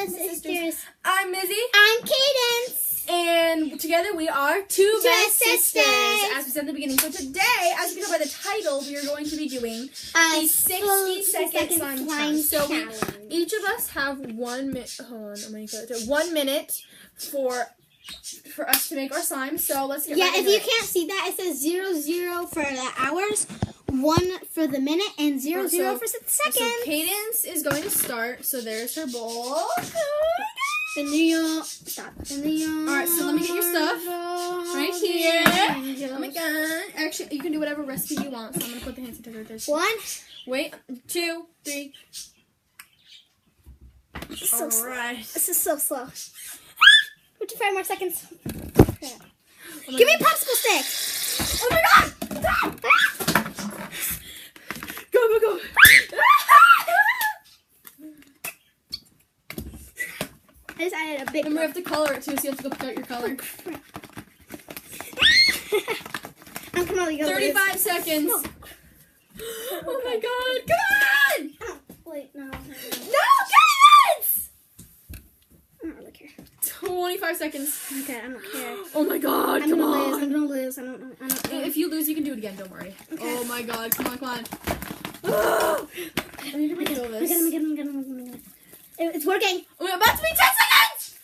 Twist Sisters. I'm Mizzy. I'm Cadence. And together we are Two Best Sisters. As we said at the beginning. So today, as you can tell by the title, we are going to be doing the 60-second slime challenge. So each of us have 1 minute. Hold on, I'm going to 1 minute for us to make our slime. So let's get if you can't see that, it says 00 for the hours, 1 for the minute, and 00 for the seconds. So Cadence is going to start. So there's her bowl. Stop. Alright, so let me get your stuff right here. Oh my god. Actually, you can do whatever recipe you want. So I'm going to put the hand sanitizer right there. 1. Wait. 2, 3. Alright. This is so slow. 55 more seconds. Oh Give me a popsicle stick. Oh my god! Go. I just added a big And we have to color it too, so you have to go pick out your color. I'm completely going 35 seconds. No. Oh my god, come on! Oh, wait, no. No, Cadence! I don't really care. 25 seconds. Okay, I don't care. Oh my god, I'm come gonna on. lose. I'm gonna lose. I don't know. If you lose, you can do it again, don't worry. Okay. Oh my god, come on. I need to refill this. I'm gonna. It's working. We're about to be 10 seconds!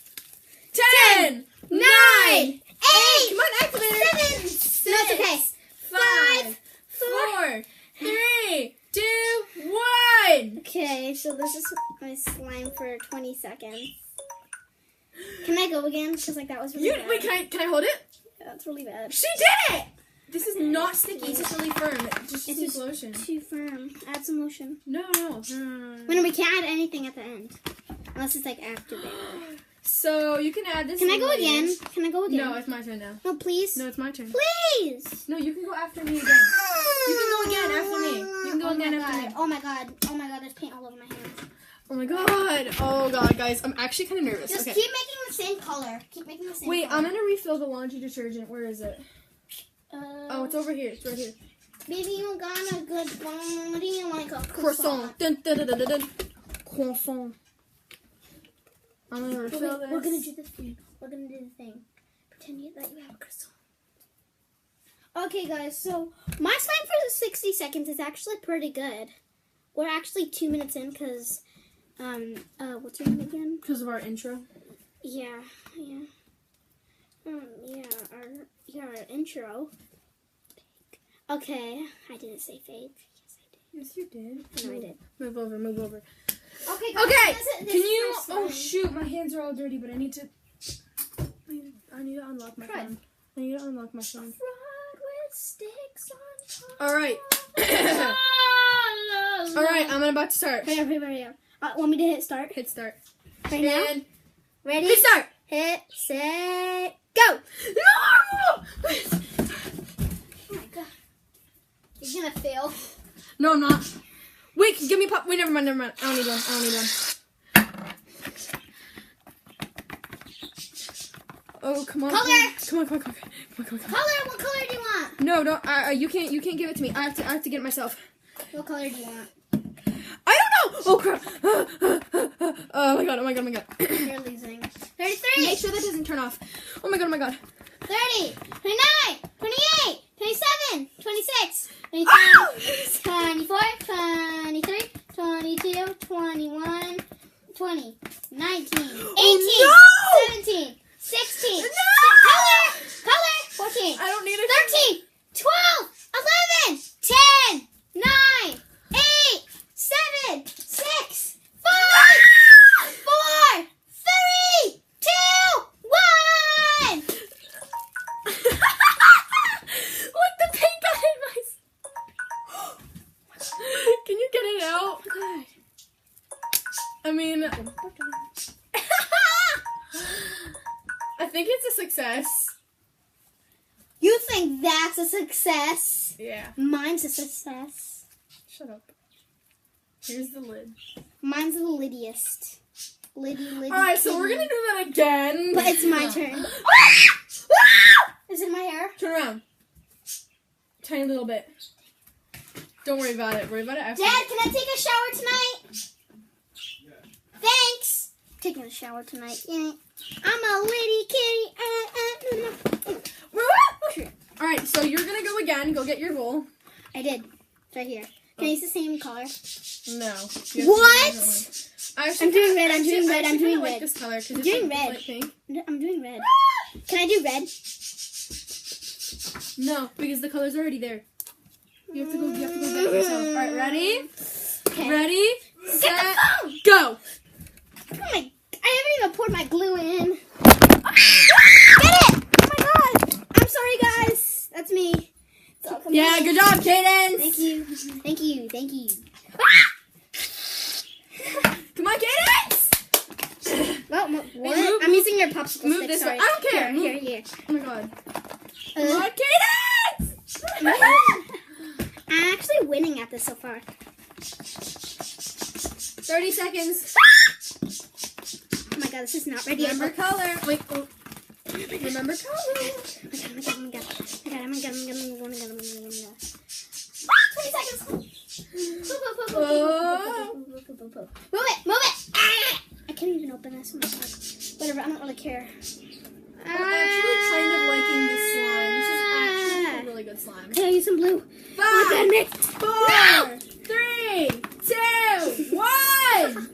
10, 9, 8, come on, activate it. 7, 6, no, it's okay. 5, 4, 3, 2, 1. Okay, so this is my slime for 20 seconds. Can I go again? Because that was really bad. Wait, can I hold it? Yeah, that's really bad. She did it! This is not sticky, it's just really firm. Just use lotion. Too firm. Add some lotion. No. When we can't add anything at the end. Unless it's activated. So you can add this. Can I go later. again? Can I go again? No, it's my turn now. No, please. No, it's my turn. Please. No, you can go after me again. You can go again after me. You can go again after me. Oh my god. There's paint all over my hands. Oh my god. Oh god, guys. I'm actually kind of nervous. Just okay. keep making the same color. Wait, I'm going to refill the laundry detergent. Where is it? Oh, it's over here. It's right here. Baby, you got a good one. What do you like? A Croissant. Dun, dun, dun, dun, dun, dun. Croissant. I'm going to refill this. We're going to do the thing. Pretend that you have a croissant. Okay, guys. So, my slime for the 60 seconds is actually pretty good. We're actually 2 minutes in because, what's your name again? Because of our intro. Yeah. Our intro. Okay, I didn't say fake. Yes, you did. No, I did. Move over. Okay, guys, Okay, this can is you? for Oh slime. shoot, my hands are all dirty, but I need to unlock my phone. I need to unlock my phone. Rod with sticks on top. All right. All right, I'm about to start. Hurry up. Want me to hit start? Hit start. Right now? And Ready? hit start. Hit, set, go! No! Oh my god. You're gonna fail. No, I'm not. Wait, give me pop. Wait, never mind. I don't need one. Oh, come on. Color. Come on. Color, what color do you want? No, don't. You can't give it to me. I have to get it myself. What color do you want? I don't know. Oh crap. Oh my god. You're losing. 33! Make sure that doesn't turn off. Oh my god. 30, 29, 28, 27, 26, 27, Oh! 24, 23, 22, 21, 20, 19, 18, no! 17, 16, No! color, 14, I don't need it. 13, 12, 11, 10, 9, 8, 7, 6, 5, 4, 3, 2, 1! Look, the paint got in my... Can you get it out? God. I mean... I think it's a success. You think that's a success? Yeah. Mine's a success. Shut up. Here's the lid. Mine's the liddiest. Liddy. Alright, so we're gonna do that again. But it's my turn. Is it my hair? Turn around. Tiny little bit. Don't worry about it. Worry about it after. Dad, can I take a shower tonight? Thanks. Taking gonna shower tonight. Yeah. I'm a witty kitty. All right, so you're gonna go again. Go get your bowl. I did. It's right here. Can I use the same color? No. What? I'm doing red. I'm doing red. I'm doing like red. this color I'm doing red. Light pink. I'm doing red. Can I do red? No, because the color's already there. You have to go. You have to go get it yourself. All right, ready? Okay. Ready? Get Set, the phone! go. Oh my! I haven't even poured my glue in. Get it! Oh my god! I'm sorry, guys. That's me. Yeah, good job, Cadence. Thank you. Thank you. Thank you. Come on, Cadence. Well, what? Move- I'm using your popsicle move stick. this Sorry. way. I don't care. Here. Oh my god. Come on, Cadence. I'm actually winning at this so far. 30 seconds. Oh my god, this is not ready. Remember color. Wait. Oh. Remember color. Oh my god. 20 seconds. Move it. Ah! I can't even open this. Oh my god. Whatever, I don't really care. I'm actually kind of liking this slime. This is actually a really good slime. Can I use some blue? 5, Oh my god, 4, 3, 2, 1.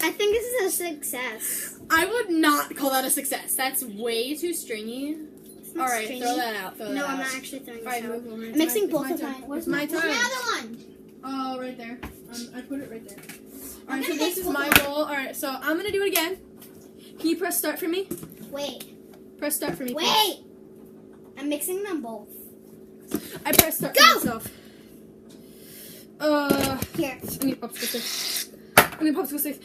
I think this is a success. I would not call that a success. That's way too stringy. It's not All right, stringy. throw that out. Throw that No, out. I'm not actually throwing this All right, out. move over. I'm mixing both It's of my mine. turn. Where's It's my where's turn. my other one? Oh, right there. I put it right there. All right, so gonna this mix is both my of them. bowl. All right, so I'm gonna do it again. Can you press start for me? Wait. Press start for me. please. Wait! I'm mixing them both. I press start Go! for myself. Here. I need popsicle stick. I need popsicle stick.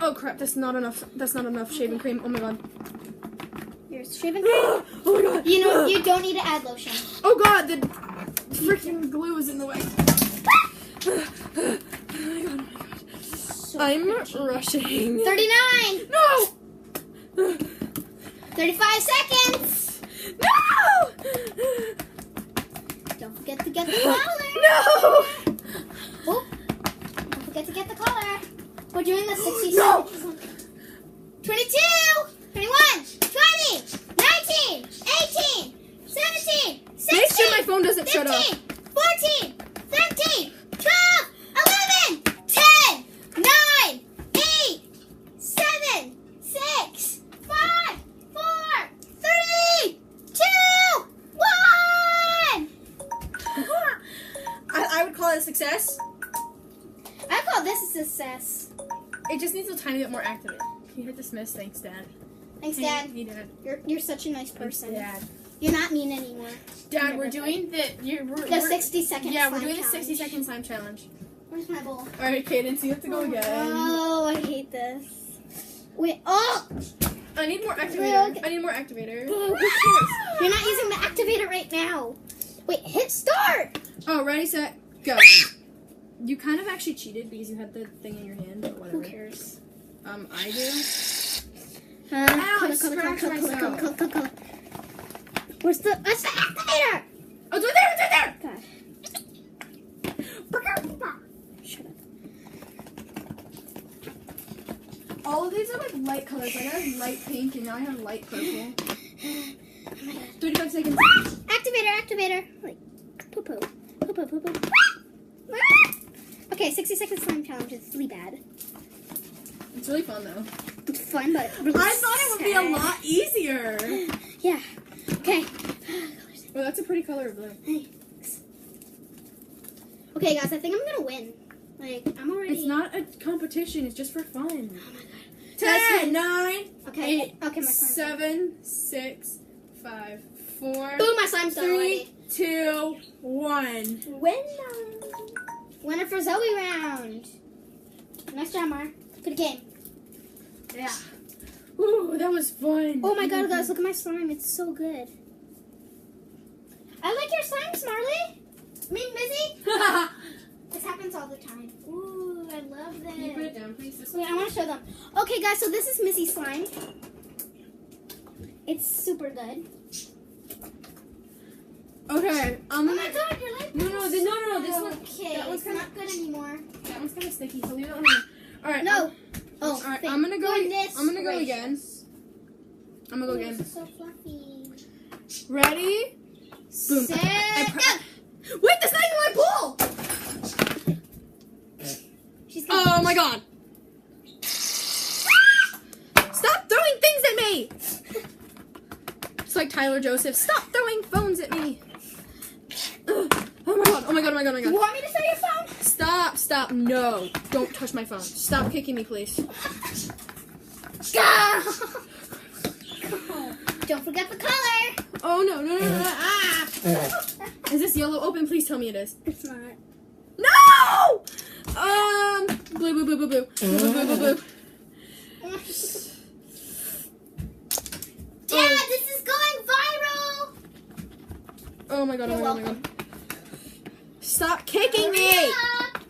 Oh crap! That's not enough. That's not enough shaving cream. Oh my god. Here's shaving cream. Oh my god. You know, you don't need to add lotion. Oh god, the freaking glue is in the way. Oh my god. So I'm pretty. rushing. 39! No! 35 seconds! No! Don't forget to get the color. No! Oh, don't forget to get the color. We're doing the 60 No! seconds. 22, 21, 20, 19, 18, 17, 16, Make sure my phone doesn't 15, shut off. 14, 13, 12, 11, 10, 9, 8, 7, 6, 5, 4, 3, 2, 1. I would call it a success. I call this a success. It just needs a tiny bit more activate. Can you hit dismiss? Thanks, Dad. Thanks, Dad. Hey, Dad. You're such a nice person. Dad. You're not mean anymore. Dad, we're doing the. The 60 second. Yeah, we're slime doing the challenge. 60-second slime challenge. Where's my bowl? All right, Cadence, you have to go again. Oh, I hate this. Wait. Oh. I need more activator. Look. I need more activator. Who cares? You're not using the activator right now. Wait. Hit start. Oh, ready, set, go. You kind of actually cheated because you had the thing in your hand, but whatever. Who cares? I do. Color. Where's the activator? Oh, it's right there, it's right there! God. Shut up. All of these are like light colors. Like I have light pink and now I have light purple. Oh my god. 35 seconds. Activator. Like, poo-poo. Okay, 60 second slime challenge is really bad. It's really fun though. It's fun, but really I thought it would be a sad. lot easier. Yeah. Okay. Oh, that's a pretty color of blue. Thanks. Okay, guys, I think I'm gonna win. Like, I'm already. It's not a competition. It's just for fun. Oh my god. 10, 9, Okay. 8, Okay, my slime. 7, 6, 5, 4, Boom, my slime's done 3, already. 2, 1. Winner for Zoe round. Nice job, Mar. Good game. Yeah. Ooh, that was fun. Oh my god, guys, look at my slime. It's so good. I like your slimes, Marley. Mizzy. This happens all the time. Ooh, I love this. Can you put it down, please? This Wait, I want to show them. Okay, guys, so this is Missy's slime. It's super good. Okay, Oh my god, you're like No, this one. Okay, That one's it's kinda- not good anymore. Yeah, one's kind of sticky, so leave it alone. All right. No. All right. I'm gonna go. I'm gonna go again. I'm gonna go again. This is so fluffy. Ready? Boom. Set, Wait, that's not even my ball. She's gonna Oh my god. Stop throwing things at me. It's like Tyler Joseph. Stop throwing phones at me. Ugh. Oh my god. Oh my god. Oh my god. Oh my god. You want me to throw your phone? Stop. Stop. No. Don't touch my phone. Stop kicking me, please. Go! Don't forget the color. Oh no. No. No. No. Ah. Is this yellow open? Please tell me it is. It's not. No! Blue, blue, blue, blue, blue. Blue, blue, blue, blue. Dad, this is going viral. Oh my god, oh You're my god, oh my welcome. god. Stop kicking me! Hurry up.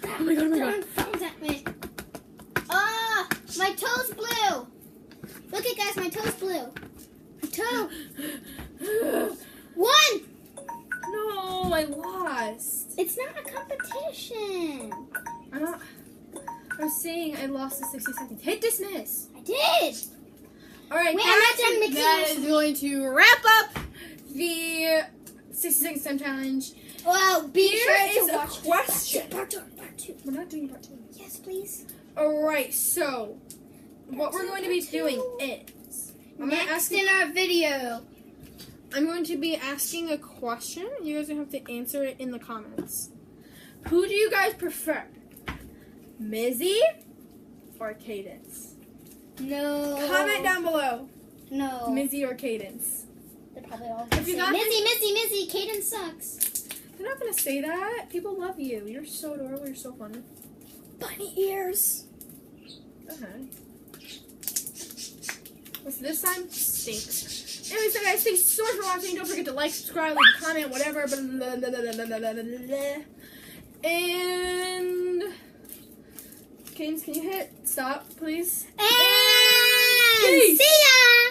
Oh my god, oh my god. Throwing phones at me. Ah, my toe's blue. Look at guys, my toe's blue. My toe. One. No, I lost. It's not a competition. I was saying I lost the 60 seconds. Hit dismiss. I did. Alright, Wait, I'm not done mixing that this. is going to wrap up the 60 second time challenge. Well, be Here sure is to a watch question. Part two. We're not doing part 2. Yes, please. Alright, so what we're going to be doing is I'm going to Next ask in our video. I'm going to be asking a question. You guys are going to have to answer it in the comments. Who do you guys prefer? Mizzy or Cadence? No. Comment down below. No. Mizzy or Cadence? They're probably all If you got Mizzy, Caden sucks. They're not going to say that. People love you. You're so adorable. You're so funny. Bunny ears. Okay. What's this time? Stinks. Anyway, so guys, thanks so much for watching. Don't forget to like, subscribe, leave a comment, whatever. And Cadence, can you hit stop, please? And Peace. see ya.